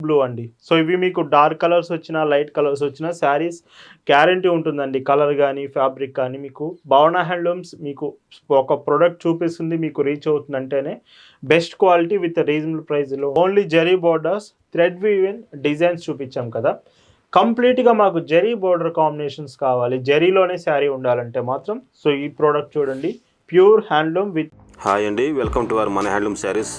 Blue అండి. So, ఇవి మీకు డార్క్ కలర్స్ వచ్చినా, లైట్ కలర్స్ వచ్చినా శారీస్ గ్యారంటీ ఉంటుందండి. కలర్ గానీ, ఫ్యాబ్రిక్ కానీ మీకు భావన హ్యాండ్లూమ్స్ మీకు ఒక ప్రొడక్ట్ చూపిస్తుంది, మీకు రీచ్ అవుతుందంటేనే బెస్ట్ క్వాలిటీ విత్ రీజనబుల్ ప్రైస్‌లో only zari borders, thread woven designs చూపించాం కదా! కంప్లీట్‌గా మాకు జరీ బోర్డర్ కాంబినేషన్స్ కావాలి. జరీలోనే శారీ ఉండాలంటే మాత్రం సో, ఈ ప్రొడక్ట్ చూడండి. ప్యూర్ హ్యాండ్లూమ్ విత్ హాయ్ అండి, వెల్కమ్ టు అవర్ మన హ్యాండ్లూమ్ శారీస్.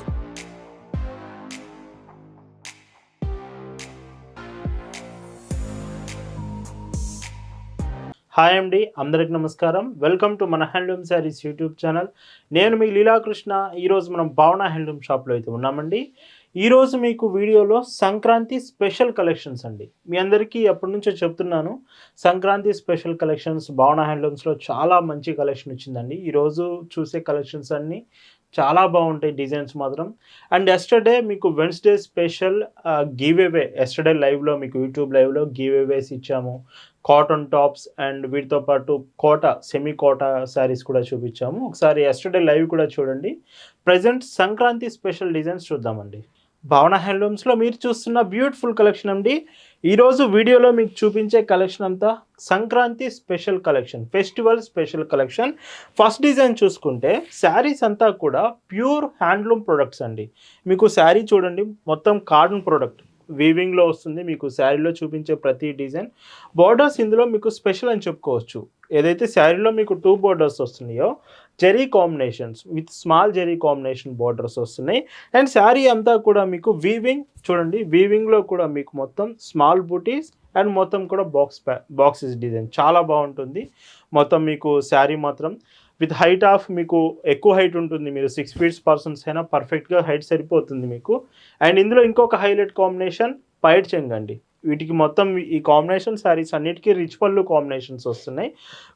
హాయ్ అండి, అందరికి నమస్కారం. వెల్కమ్ టు మన హ్యాండ్లూమ్ శారీస్ యూట్యూబ్ ఛానల్. నేను మీ లీలాకృష్ణ. ఈరోజు మనం భావన హ్యాండ్లూమ్ షాప్లో అయితే ఉన్నామండి. ఈరోజు మీకు వీడియోలో సంక్రాంతి స్పెషల్ కలెక్షన్స్ అండి. మీ అందరికీ ఎప్పటి నుంచో చెప్తున్నాను, సంక్రాంతి స్పెషల్ కలెక్షన్స్ భావన హ్యాండ్లూమ్స్లో చాలా మంచి కలెక్షన్ వచ్చిందండి. ఈరోజు చూసే కలెక్షన్స్ అన్నీ చాలా బాగుంటాయి, డిజైన్స్ మాత్రం. అండ్ ఎస్టర్డే మీకు Wednesday special give away, yesterday లైవ్లో మీకు యూట్యూబ్ లైవ్లో గివ్ అవేస్ ఇచ్చాము. కాటన్ టాప్స్ అండ్ వీటితో పాటు కోట, సెమీ కోట శారీస్ కూడా చూపించాము. ఒకసారి ఎస్టర్డే లైవ్ కూడా చూడండి. ప్రజెంట్ సంక్రాంతి స్పెషల్ డిజైన్స్ చూద్దామండి. భావన హ్యాండ్లూమ్స్లో మీరు చూస్తున్న బ్యూటిఫుల్ కలెక్షన్ అండి. ఈరోజు వీడియోలో మీకు చూపించే కలెక్షన్ అంతా Sankranti special collection, festival special collection. First design చూసుకుంటే శారీస్ అంతా కూడా ప్యూర్ హ్యాండ్లూమ్ ప్రొడక్ట్స్ అండి. మీకు శారీ చూడండి, మొత్తం కాటన్ ప్రొడక్ట్ వీవింగ్లో వస్తుంది. మీకు శారీలో చూపించే ప్రతి డిజైన్ బోర్డర్స్ ఇందులో మీకు స్పెషల్ అని చెప్పుకోవచ్చు. ఏదైతే శారీలో మీకు 2 బోర్డర్స్ వస్తున్నాయో zari combinations with small zari combination borders వస్తున్నాయి. అండ్ శారీ అంతా కూడా మీకు వీవింగ్ చూడండి, వీవింగ్లో కూడా మీకు మొత్తం స్మాల్ బూటీస్ అండ్ మొత్తం కూడా బాక్సెస్ డిజైన్ చాలా బాగుంటుంది. మొత్తం మీకు శారీ మాత్రం విత్ హైట్ ఆఫ్ మీకు ఎక్కువ హైట్ ఉంటుంది. మీరు 6 ఫీట్స్ పర్సన్స్ అయినా పర్ఫెక్ట్గా హైట్ సరిపోతుంది మీకు. అండ్ ఇందులో ఇంకొక హైలైట్ కాంబినేషన్ పైట్ చెంగ్ అండి. వీటికి మొత్తం ఈ కాంబినేషన్ శారీస్ అన్నిటికీ రిచ్ పళ్ళు కాంబినేషన్స్ వస్తున్నాయి.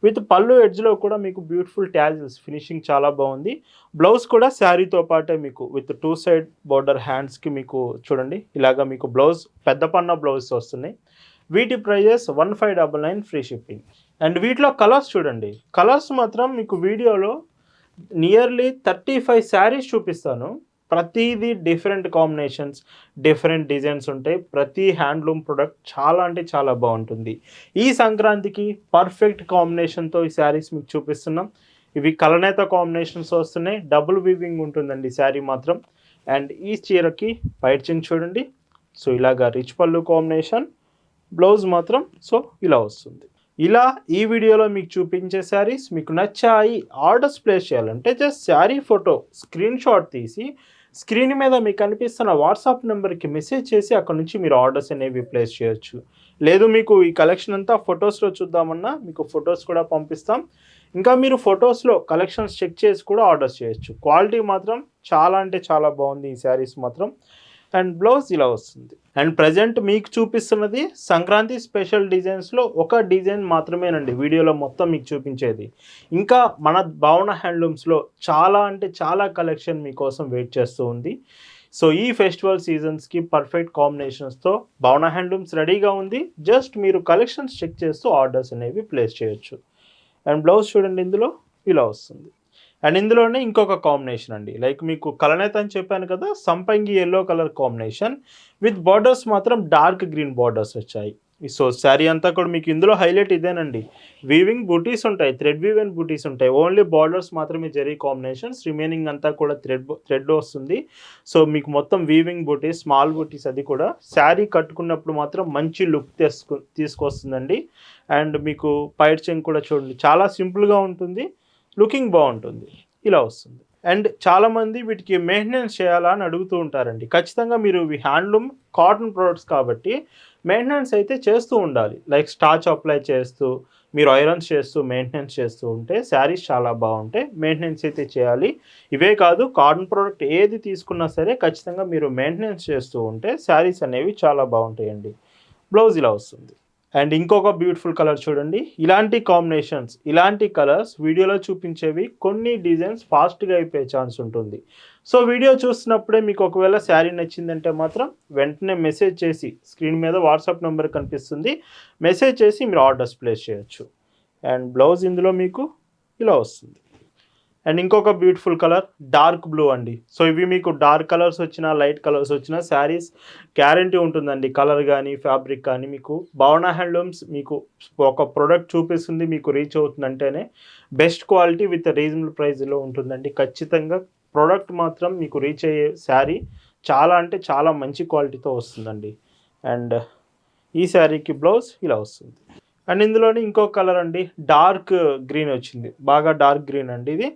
విత్ పళ్ళు ఎడ్జ్లో కూడా మీకు బ్యూటిఫుల్ ట్యాజిల్స్, ఫినిషింగ్ చాలా బాగుంది. బ్లౌజ్ కూడా శారీతో పాటే మీకు విత్ 2 సైడ్ బోర్డర్ హ్యాండ్స్కి మీకు చూడండి ఇలాగా మీకు బ్లౌజ్ పెద్ద పన్న బ్లౌజ్ వస్తున్నాయి. వీటి ప్రైజెస్ 1599 ఫ్రీ షిప్పింగ్. అండ్ వీటిలో కలర్స్ చూడండి, కలర్స్ మాత్రం మీకు వీడియోలో నియర్లీ 35 శారీస్ చూపిస్తాను. ప్రతిదీ డిఫరెంట్ కాంబినేషన్స్, డిఫరెంట్ డిజైన్స్ ఉంటాయి. ప్రతి హ్యాండ్లూమ్ ప్రొడక్ట్ చాలా అంటే చాలా బాగుంటుంది. ఈ సంక్రాంతికి పర్ఫెక్ట్ కాంబినేషన్తో ఈ శారీస్ మీకు చూపిస్తున్నాం. ఇవి కలనేత కాంబినేషన్స్ వస్తున్నాయి. డబుల్ వీవింగ్ ఉంటుందండి శారీ మాత్రం. అండ్ ఈ చీరకి పైట్ చెంగ్ చూడండి. సో ఇలాగా రిచ్ పళ్ళు కాంబినేషన్, బ్లౌజ్ మాత్రం సో ఇలా వస్తుంది. ఇలా ఈ వీడియోలో మీకు చూపించే శారీస్ మీకు నచ్చాయి, ఆర్డర్స్ ప్లేస్ చేయాలంటే just sari photo screen shot తీసి స్క్రీన్ మీద మీకు కనిపిస్తున్న వాట్సాప్ నెంబర్కి మెసేజ్ చేసి అక్కడ నుంచి మీరు ఆర్డర్స్ అనేవి ప్లేస్ చేయొచ్చు. లేదు మీకు ఈ కలెక్షన్ అంతా ఫొటోస్లో చూద్దామన్నా మీకు ఫొటోస్ కూడా పంపిస్తాం. ఇంకా మీరు ఫొటోస్లో కలెక్షన్స్ చెక్ చేసి కూడా ఆర్డర్స్ చేయొచ్చు. క్వాలిటీ మాత్రం చాలా అంటే చాలా బాగుంది ఈ శారీస్ మాత్రం. అండ్ బ్లౌజ్ ఇలా వస్తుంది. అండ్ ప్రజెంట్ మీకు చూపిస్తున్నది సంక్రాంతి స్పెషల్ డిజైన్స్లో ఒక డిజైన్ మాత్రమేనండి వీడియోలో మొత్తం మీకు చూపించేది. ఇంకా మన భావన హ్యాండ్లూమ్స్లో చాలా అంటే చాలా కలెక్షన్ మీకోసం వెయిట్ చేస్తూ ఉంది. సో ఈ ఫెస్టివల్ సీజన్స్కి పర్ఫెక్ట్ కాంబినేషన్స్తో భావన హ్యాండ్లూమ్స్ రెడీగా ఉంది. జస్ట్ మీరు కలెక్షన్స్ చెక్ చేస్తూ ఆర్డర్స్ అనేవి ప్లేస్ చేయొచ్చు. అండ్ బ్లౌజ్ చూడండి ఇందులో ఇలా వస్తుంది. అండ్ ఇందులోనే ఇంకొక కాంబినేషన్ అండి, లైక్ మీకు కలనేత అని చెప్పాను కదా, సంపంగి yellow colour combination with borders మాత్రం డార్క్ గ్రీన్ బార్డర్స్ వచ్చాయి. సో శారీ అంతా కూడా మీకు ఇందులో హైలైట్ ఇదేనండి, వీవింగ్ బూటీస్ ఉంటాయి, థ్రెడ్ వీవెన్ బూటీస్ ఉంటాయి. ఓన్లీ బార్డర్స్ మాత్రమే జరీ కాంబినేషన్స్, రిమైనింగ్ అంతా కూడా థ్రెడ్ వస్తుంది. సో మీకు మొత్తం వీవింగ్ బూటీస్, స్మాల్ బూటీస్, అది కూడా శారీ కట్టుకున్నప్పుడు మాత్రం మంచి లుక్ తీసుకొస్తుందండి. అండ్ మీకు పైట్ చెంగ్ కూడా చూడండి, చాలా సింపుల్గా ఉంటుంది, లుకింగ్ బాగుంటుంది, ఇలా వస్తుంది. అండ్ చాలామంది వీటికి మెయింటెనెన్స్ చేయాలా అని అడుగుతూ ఉంటారండి. ఖచ్చితంగా మీరు ఇవి హ్యాండ్లూమ్ కాటన్ ప్రొడక్ట్స్ కాబట్టి మెయింటెనెన్స్ అయితే చేస్తూ ఉండాలి. లైక్ స్టార్చ్ అప్లై చేస్తూ మీరు ఐరన్స్ చేస్తూ మెయింటెనెన్స్ చేస్తూ ఉంటే శారీస్ చాలా బాగుంటాయి. మెయింటెనెన్స్ అయితే చేయాలి. ఇవే కాదు, కాటన్ ప్రోడక్ట్ ఏది తీసుకున్నా సరే ఖచ్చితంగా మీరు మెయింటెనెన్స్ చేస్తూ ఉంటే శారీస్ అనేవి చాలా బాగుంటాయండి. బ్లౌజ్ ఇలా వస్తుంది. అండ్ ఇంకొక బ్యూటిఫుల్ కలర్ చూడండి. ఇలాంటి కాంబినేషన్స్, ఇలాంటి కలర్స్ వీడియోలో చూపించేవి కొన్ని డిజైన్స్ ఫాస్ట్గా అయిపోయే ఛాన్స్ ఉంటుంది. సో వీడియో చూస్తున్నప్పుడే మీకు ఒకవేళ శారీ నచ్చిందంటే మాత్రం వెంటనే మెసేజ్ చేసి, స్క్రీన్ మీద వాట్సాప్ నెంబర్ కనిపిస్తుంది, మెసేజ్ చేసి మీరు ఆర్డర్స్ ప్లేస్ చేయొచ్చు. అండ్ బ్లౌజ్ ఇందులో మీకు ఇలా వస్తుంది. అండ్ ఇంకొక బ్యూటిఫుల్ కలర్ డార్క్ బ్లూ అండి. సో ఇవి మీకు డార్క్ కలర్స్ వచ్చినా లైట్ కలర్స్ వచ్చినా శారీస్ గ్యారంటీ ఉంటుందండి. కలర్ కానీ ఫ్యాబ్రిక్ కానీ మీకు భావన హ్యాండ్లూమ్స్ మీకు ఒక ప్రోడక్ట్ చూపిస్తుంది, మీకు రీచ్ అవుతుందంటేనే బెస్ట్ క్వాలిటీ విత్ రీజనబుల్ ప్రైస్లో ఉంటుందండి. ఖచ్చితంగా ప్రోడక్ట్ మాత్రం మీకు రీచ్ అయ్యే శారీ చాలా అంటే చాలా మంచి క్వాలిటీతో వస్తుందండి. అండ్ ఈ శారీకి బ్లౌజ్ ఇలా వస్తుంది. అండ్ ఇందులోని ఇంకో కలర్ అండి డార్క్ గ్రీన్ వచ్చింది, బాగా డార్క్ గ్రీన్ అండి ఇది.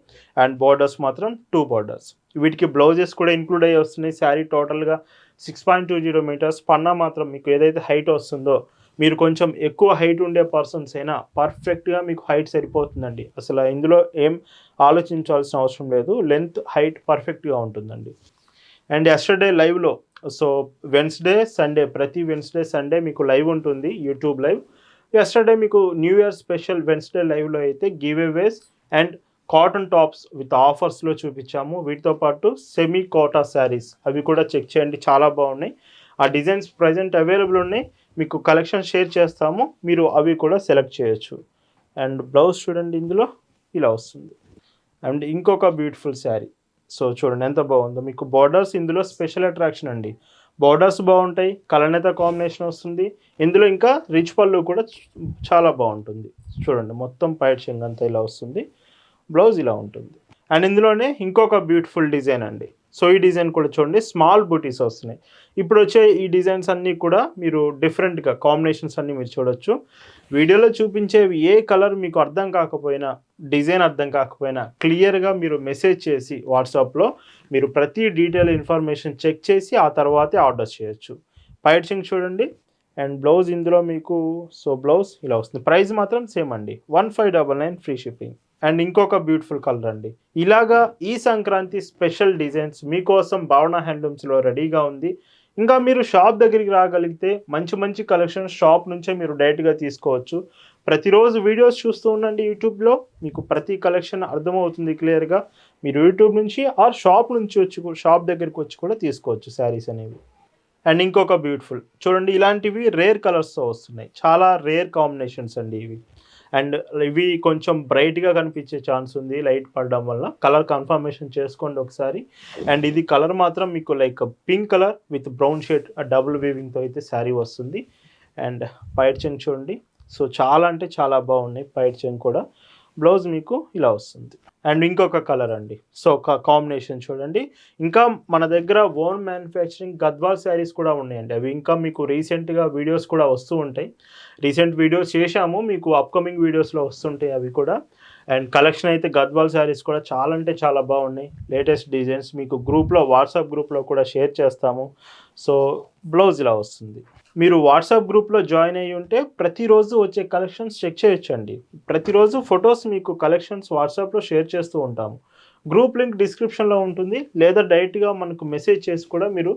అండ్ బార్డర్స్ మాత్రం 2 బార్డర్స్, వీటికి బ్లౌజెస్ కూడా ఇంక్లూడ్ అయ్యి వస్తున్నాయి. శారీ టోటల్గా 6.20 మీటర్స్. పన్నా మాత్రం మీకు ఏదైతే హైట్ వస్తుందో మీరు కొంచెం ఎక్కువ హైట్ ఉండే పర్సన్స్ అయినా పర్ఫెక్ట్గా మీకు హైట్ సరిపోతుందండి. అసలు ఇందులో ఏం ఆలోచించాల్సిన అవసరం లేదు, లెంత్ హైట్ పర్ఫెక్ట్గా ఉంటుందండి. అండ్ ఎస్టర్డే లైవ్లో, సో వెన్స్డే సండే, ప్రతి వెన్స్డే సండే మీకు లైవ్ ఉంటుంది, యూట్యూబ్ లైవ్. ఎస్టర్డే మీకు న్యూ ఇయర్ స్పెషల్ వెన్స్డే లైవ్లో అయితే giveaways and cotton tops with ఆఫర్స్లో చూపించాము. వీటితో పాటు సెమీ కోటా శారీస్ అవి కూడా చెక్ చేయండి, చాలా బాగున్నాయి. ఆ డిజైన్స్ ప్రజెంట్ అవైలబుల్ ఉన్నాయి, మీకు కలెక్షన్ షేర్ చేస్తాము, మీరు అవి కూడా సెలెక్ట్ చేయొచ్చు. అండ్ బ్లౌజ్ చూడండి ఇందులో ఇలా వస్తుంది. అండ్ ఇంకొక బ్యూటిఫుల్ శారీ, సో చూడండి ఎంత బాగుందో. మీకు బార్డర్స్ ఇందులో స్పెషల్ అట్రాక్షన్ అండి, బార్డర్స్ బాగుంటాయి, కలనేత కాంబినేషన్ వస్తుంది. ఇందులో ఇంకా రిచ్ పళ్ళు కూడా చాలా బాగుంటుంది. చూడండి మొత్తం పైట్ చెంగ్ అంతా ఇలా వస్తుంది, బ్లౌజ్ ఇలా ఉంటుంది. అండ్ ఇందులోనే ఇంకొక బ్యూటిఫుల్ డిజైన్ అండి. సో ఈ డిజైన్ కూడా చూడండి, స్మాల్ బూటీస్ వస్తున్నాయి. ఇప్పుడు వచ్చే ఈ డిజైన్స్ అన్నీ కూడా మీరు డిఫరెంట్గా కాంబినేషన్స్ అన్నీ మీరు చూడొచ్చు. వీడియోలో చూపించేవి ఏ కలర్ మీకు అర్థం కాకపోయినా, డిజైన్ అర్థం కాకపోయినా క్లియర్గా మీరు మెసేజ్ చేసి వాట్సాప్లో మీరు ప్రతి డీటెయిల్ ఇన్ఫర్మేషన్ చెక్ చేసి ఆ తర్వాతే ఆర్డర్ చేయొచ్చు. పైట్ చింగ్ చూడండి. అండ్ బ్లౌజ్ ఇందులో మీకు, సో బ్లౌజ్ ఇలా వస్తుంది. ప్రైస్ మాత్రం సేమ్ అండి, 1599 ఫ్రీ షిప్పింగ్. అండ్ ఇంకొక బ్యూటిఫుల్ కలర్ అండి. ఇలాగా ఈ సంక్రాంతి స్పెషల్ డిజైన్స్ మీకోసం భావన హ్యాండ్లూమ్స్లో రెడీగా ఉంది. ఇంకా మీరు షాప్ దగ్గరికి రాగలిగితే మంచి మంచి కలెక్షన్ షాప్ నుంచే మీరు డైరెక్ట్గా తీసుకోవచ్చు. ప్రతిరోజు వీడియోస్ చూస్తూ ఉండండి యూట్యూబ్లో, మీకు ప్రతి కలెక్షన్ అర్థమవుతుంది క్లియర్గా. మీరు యూట్యూబ్ నుంచి ఆర్ షాప్ నుంచి వచ్చి, షాప్ దగ్గరికి వచ్చి కూడా తీసుకోవచ్చు శారీస్ అనేవి. అండ్ ఇంకొక బ్యూటిఫుల్ చూడండి, ఇలాంటివి రేర్ కలర్స్తో వస్తున్నాయి, చాలా రేర్ కాంబినేషన్స్ అండి ఇవి. అండ్ ఇవి కొంచెం బ్రైట్గా కనిపించే ఛాన్స్ ఉంది లైట్ పడడం వల్ల, కలర్ కన్ఫర్మేషన్ చేసుకోండి ఒకసారి. అండ్ ఇది కలర్ మాత్రం మీకు like pink colour with brown shade double వీవింగ్తో అయితే శారీ వస్తుంది. అండ్ పైట్ చెంగ్ చూడండి, సో చాలా అంటే చాలా బాగున్నాయి పైట్ చెంగ్ కూడా. బ్లౌజ్ మీకు ఇలా వస్తుంది. అండ్ ఇంకొక కలర్ అండి, సో ఒక కాంబినేషన్ చూడండి. ఇంకా మన దగ్గర ఓన్ మ్యానుఫ్యాక్చరింగ్ గద్వాల్ శారీస్ కూడా ఉన్నాయండి, అవి ఇంకా మీకు రీసెంట్గా వీడియోస్ కూడా వస్తూ ఉంటాయి. రీసెంట్ వీడియోస్ చేశాము, మీకు అప్కమింగ్ వీడియోస్లో వస్తుంటాయి అవి కూడా. అండ్ కలెక్షన్ అయితే గద్వాల్ శారీస్ కూడా చాలా అంటే చాలా బాగున్నాయి, లేటెస్ట్ డిజైన్స్ మీకు గ్రూప్లో, వాట్సాప్ గ్రూప్లో కూడా షేర్ చేస్తాము. సో బ్లౌజ్ ఇలా వస్తుంది. మీరు వాట్సాప్ గ్రూప్లో జాయిన్ అయ్యి ఉంటే ప్రతిరోజు వచ్చే కలెక్షన్స్ చెక్ చేయొచ్చండి. ప్రతిరోజు ఫొటోస్ మీకు కలెక్షన్స్ వాట్సాప్లో షేర్ చేస్తూ ఉంటాము. గ్రూప్ లింక్ డిస్క్రిప్షన్లో ఉంటుంది, లేదా డైరెక్ట్గా మనకు మెసేజ్ చేసి కూడా మీరు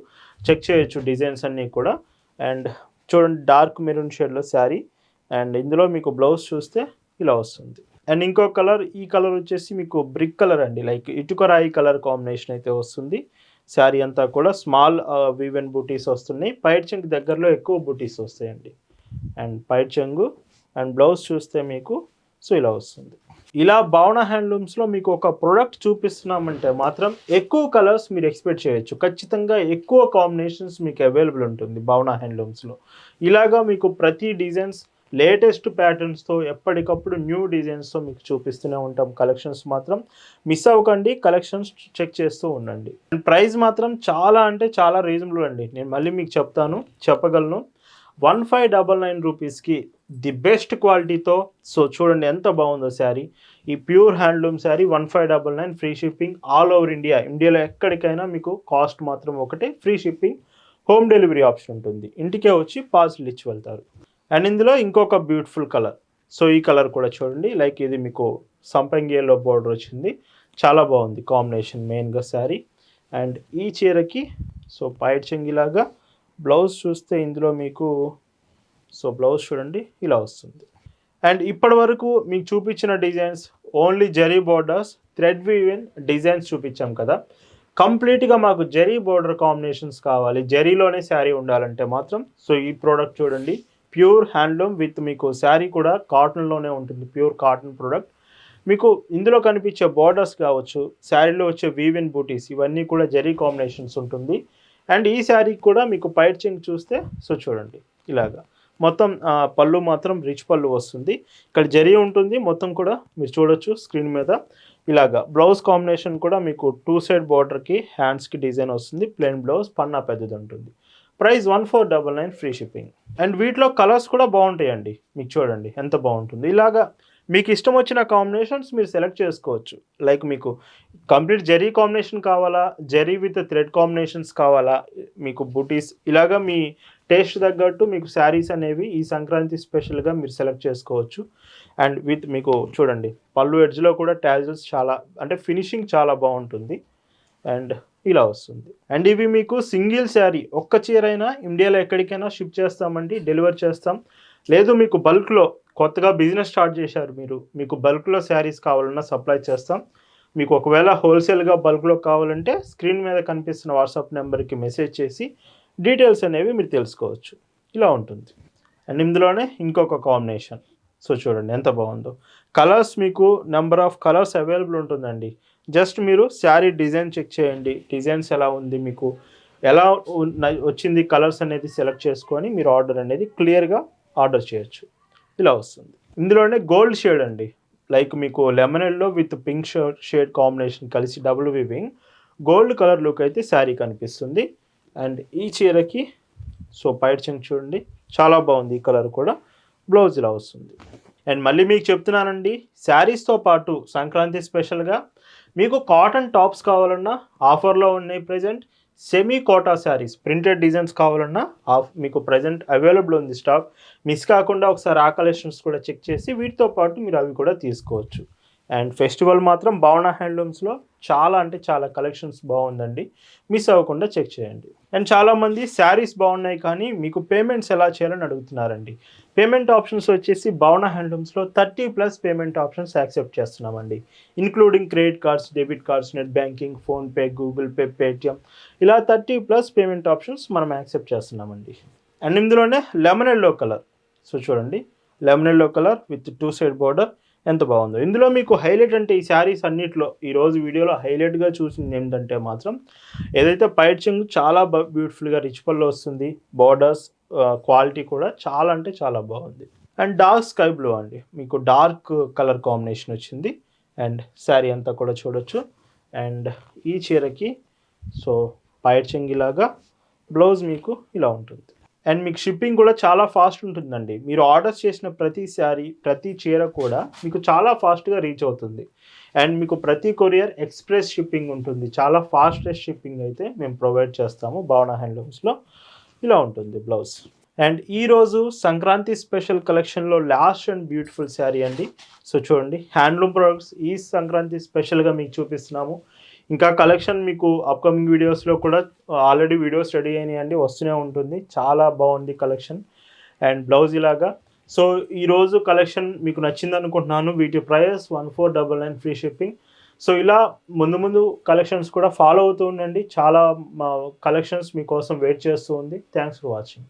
చెక్ చేయొచ్చు డిజైన్స్ అన్నీ కూడా. అండ్ చూడండి డార్క్ మెరూన్ షేడ్లో శారీ. అండ్ ఇందులో మీకు బ్లౌజ్ చూస్తే ఇలా వస్తుంది. అండ్ ఇంకో కలర్, ఈ కలర్ వచ్చేసి మీకు బ్రిక్ కలర్ అండి, లైక్ ఇటుక రాయి కలర్ కాంబినేషన్ అయితే వస్తుంది. శారీ అంతా కూడా స్మాల్ వీవెన్ బూటీస్ వస్తున్నాయి, పైట్ చెంగు దగ్గరలో ఎక్కువ బూటీస్ వస్తాయండి. అండ్ పైట్ చెంగు అండ్ బ్లౌజ్ చూస్తే మీకు సో ఇలా వస్తుంది. ఇలా భావన హ్యాండ్లూమ్స్లో మీకు ఒక ప్రోడక్ట్ చూపిస్తున్నామంటే మాత్రం ఎక్కువ కలర్స్ మీరు ఎక్స్పెక్ట్ చేయొచ్చు, ఖచ్చితంగా ఎక్కువ కాంబినేషన్స్ మీకు అవైలబుల్ ఉంటుంది భావన హ్యాండ్లూమ్స్లో. ఇలాగా మీకు ప్రతి డిజైన్స్ లేటెస్ట్ ప్యాటర్న్స్తో ఎప్పటికప్పుడు న్యూ డిజైన్స్తో మీకు చూపిస్తూనే ఉంటాం. కలెక్షన్స్ మాత్రం మిస్ అవ్వకండి, కలెక్షన్స్ చెక్ చేస్తూ ఉండండి. అండ్ ప్రైస్ మాత్రం చాలా అంటే చాలా రీజనబుల్ అండి, నేను మళ్ళీ మీకు చెప్పగలను. 1599 రూపీస్కి ది బెస్ట్ క్వాలిటీతో. సో చూడండి ఎంత బాగుందో శారీ, ఈ pure handloom sari 1599 free shipping all over India. ఇండియాలో ఎక్కడికైనా మీకు కాస్ట్ మాత్రం ఒకటే, free shipping, home delivery option ఉంటుంది, ఇంటికే వచ్చి పార్సల్ ఇచ్చి వెళ్తారు. అండ్ ఇందులో ఇంకొక బ్యూటిఫుల్ కలర్, సో ఈ కలర్ కూడా చూడండి, లైక్ ఇది మీకు సంపంగి ఎల్లో బోర్డర్ వచ్చింది, చాలా బాగుంది కాంబినేషన్ మెయిన్గా శారీ. అండ్ ఈ చీరకి సో పైట్ చెంగిలాగా బ్లౌజ్ చూస్తే ఇందులో మీకు, సో బ్లౌజ్ చూడండి ఇలా వస్తుంది. అండ్ ఇప్పటి వరకు మీకు చూపించిన designs only zari borders, thread woven designs చూపించాం కదా. కంప్లీట్గా మాకు జరీ బోర్డర్ కాంబినేషన్స్ కావాలి, జరీలోనే శారీ ఉండాలంటే మాత్రం సో ఈ ప్రోడక్ట్ చూడండి, ప్యూర్ హ్యాండ్లూమ్ విత్ మీకు శారీ కూడా కాటన్లోనే ఉంటుంది, ప్యూర్ కాటన్ ప్రోడక్ట్. మీకు ఇందులో కనిపించే బార్డర్స్ కావచ్చు, శారీలో వచ్చే వీవెన్ బూటీస్ ఇవన్నీ కూడా జరీ కాంబినేషన్స్ ఉంటుంది. అండ్ ఈ శారీకి కూడా మీకు పైచింగ్ చూస్తే సో చూడండి ఇలాగా మొత్తం పళ్ళు మాత్రం రిచ్ పళ్ళు వస్తుంది. ఇక్కడ జరీ ఉంటుంది మొత్తం కూడా మీరు చూడొచ్చు స్క్రీన్ మీద. ఇలాగా బ్లౌజ్ కాంబినేషన్ కూడా మీకు 2 సైడ్ బార్డర్కి హ్యాండ్స్కి డిజైన్ వస్తుంది. ప్లెయిన్ బ్లౌజ్, పన్నా పెద్దది ఉంటుంది. Price 1499 free shipping. అండ్ వీటిలో కలర్స్ కూడా బాగుంటాయండి. మీకు చూడండి ఎంత బాగుంటుంది. ఇలాగా మీకు ఇష్టం వచ్చిన కాంబినేషన్స్ మీరు సెలెక్ట్ చేసుకోవచ్చు. లైక్ మీకు కంప్లీట్ జరీ కాంబినేషన్ కావాలా, జరీ విత్ థ్రెడ్ కాంబినేషన్స్ కావాలా, మీకు బూటీస్ ఇలాగా మీ టేస్ట్ తగ్గట్టు మీకు శారీస్ అనేవి ఈ సంక్రాంతి స్పెషల్గా మీరు సెలెక్ట్ చేసుకోవచ్చు. అండ్ విత్ మీకు చూడండి పళ్ళు ఎడ్జ్లో కూడా టాజిల్స్ చాలా అంటే ఫినిషింగ్ చాలా బాగుంటుంది. అండ్ ఇలా వస్తుంది. అండ్ ఇవి మీకు సింగిల్ శారీ ఒక్క చీర అయినా ఇండియాలో ఎక్కడికైనా షిప్ చేస్తామండి, డెలివర్ చేస్తాం. లేదు మీకు బల్క్లో కొత్తగా బిజినెస్ స్టార్ట్ చేశారు మీరు, మీకు బల్క్లో శారీస్ కావాలన్నా సప్లై చేస్తాం. మీకు ఒకవేళ హోల్సేల్గా బల్క్లో కావాలంటే స్క్రీన్ మీద కనిపిస్తున్న వాట్సాప్ నెంబర్కి మెసేజ్ చేసి డీటెయిల్స్ అనేవి మీరు తెలుసుకోవచ్చు. ఇలా ఉంటుంది. అండ్ ఇందులోనే ఇంకొక కాంబినేషన్ సో చూడండి ఎంత బాగుందో. కలర్స్ మీకు నెంబర్ ఆఫ్ కలర్స్ అవైలబుల్ ఉంటుందండి. జస్ట్ మీరు శారీ డిజైన్ చెక్ చేయండి, డిజైన్స్ ఎలా ఉంది, మీకు ఎలా వచ్చింది కలర్స్ అనేది సెలెక్ట్ చేసుకొని మీరు ఆర్డర్ అనేది క్లియర్గా ఆర్డర్ చేయొచ్చు. ఇలా వస్తుంది. ఇందులోనే గోల్డ్ షేడ్ అండి, లైక్ మీకు lemon yellow with pink shade combination కలిసి double weaving gold colour look అయితే శారీ కనిపిస్తుంది. అండ్ ఈ చీరకి సో పైచింగ్ చూడండి చాలా బాగుంది. ఈ కలర్ కూడా బ్లౌజ్ ఇలా వస్తుంది. అండ్ మళ్ళీ మీకు చెప్తున్నానండి, శారీస్తో పాటు సంక్రాంతి స్పెషల్గా మీకు కాటన్ టాప్స్ కావాలన్నా ఆఫర్లో ఉన్నాయి present. Semi Kota saris printed designs కావాలన్నా మీకు ప్రజెంట్ అవైలబుల్ ఉంది స్టాక్. మిస్ కాకుండా ఒకసారి ఆ కలెక్షన్స్ కూడా చెక్ చేసి వీటితో పాటు మీరు అవి కూడా తీసుకోవచ్చు. అండ్ ఫెస్టివల్ మాత్రం భావన హ్యాండ్లూమ్స్లో చాలా అంటే చాలా కలెక్షన్స్ బాగుందండి, మిస్ అవ్వకుండా చెక్ చేయండి. అండ్ చాలామంది శారీస్ బాగున్నాయి కానీ మీకు పేమెంట్స్ ఎలా చేయాలని అడుగుతున్నారండి. పేమెంట్ ఆప్షన్స్ వచ్చేసి భావన హ్యాండ్లూమ్స్లో 30+ పేమెంట్ ఆప్షన్స్ యాక్సెప్ట్ చేస్తున్నామండి. Including credit cards, debit cards, net banking, PhonePe, Google pay, Paytm ఇలా 30+ పేమెంట్ ఆప్షన్స్ మనం యాక్సెప్ట్ చేస్తున్నామండి. అండ్ ఇందులోనే లెమన్ ఎల్లో కలర్ సో చూడండి lemon yellow colour with 2 side border ఎంత బాగుందో. ఇందులో మీకు హైలైట్ అంటే ఈ శారీస్ అన్నిట్లో ఈరోజు వీడియోలో హైలైట్గా చూసింది ఏంటంటే మాత్రం ఏదైతే పైచింగ్ చాలా బ్యూటిఫుల్గా రిచ్ పళ్ళు వస్తుంది, బార్డర్స్ క్వాలిటీ కూడా చాలా అంటే చాలా బాగుంది. అండ్ డార్క్ స్కై బ్లూ అండి, మీకు డార్క్ కలర్ కాంబినేషన్ వచ్చింది. అండ్ శారీ అంతా కూడా చూడొచ్చు. అండ్ ఈ చీరకి సో పైచింగ్ ఇలాగా, బ్లౌజ్ మీకు ఇలా ఉంటుంది. అండ్ మీకు షిప్పింగ్ కూడా చాలా ఫాస్ట్ ఉంటుందండి. మీరు ఆర్డర్స్ చేసిన ప్రతి శారీ ప్రతి చీర కూడా మీకు చాలా ఫాస్ట్గా రీచ్ అవుతుంది. అండ్ మీకు ప్రతి కొరియర్ ఎక్స్ప్రెస్ షిప్పింగ్ ఉంటుంది. చాలా ఫాస్టెస్ట్ షిప్పింగ్ అయితే మేము ప్రొవైడ్ చేస్తాము భావన హ్యాండ్లూమ్స్లో. ఇలా ఉంటుంది బ్లౌజ్. అండ్ ఈరోజు సంక్రాంతి స్పెషల్ కలెక్షన్లో లాస్ట్ అండ్ బ్యూటిఫుల్ శారీ అండి. సో చూడండి హ్యాండ్లూమ్ ప్రొడక్ట్స్ ఈ సంక్రాంతి స్పెషల్గా మీకు చూపిస్తున్నాము. ఇంకా కలెక్షన్ మీకు అప్కమింగ్ వీడియోస్లో కూడా ఆల్రెడీ వీడియోస్ రెడీ అయినాయండి, వస్తూనే ఉంటుంది. చాలా బాగుంది కలెక్షన్. అండ్ బ్లౌజ్ ఇలాగా. సో ఈరోజు కలెక్షన్ మీకు నచ్చింది అనుకుంటున్నాను. వీటి ప్రైస్ 1499 ఫ్రీ షిప్పింగ్. సో ఇలా ముందు కలెక్షన్స్ కూడా ఫాలో అవుతూ ఉండండి. చాలా కలెక్షన్స్ మీకోసం వెయిట్ చేస్తూ ఉంది. Thanks for watching.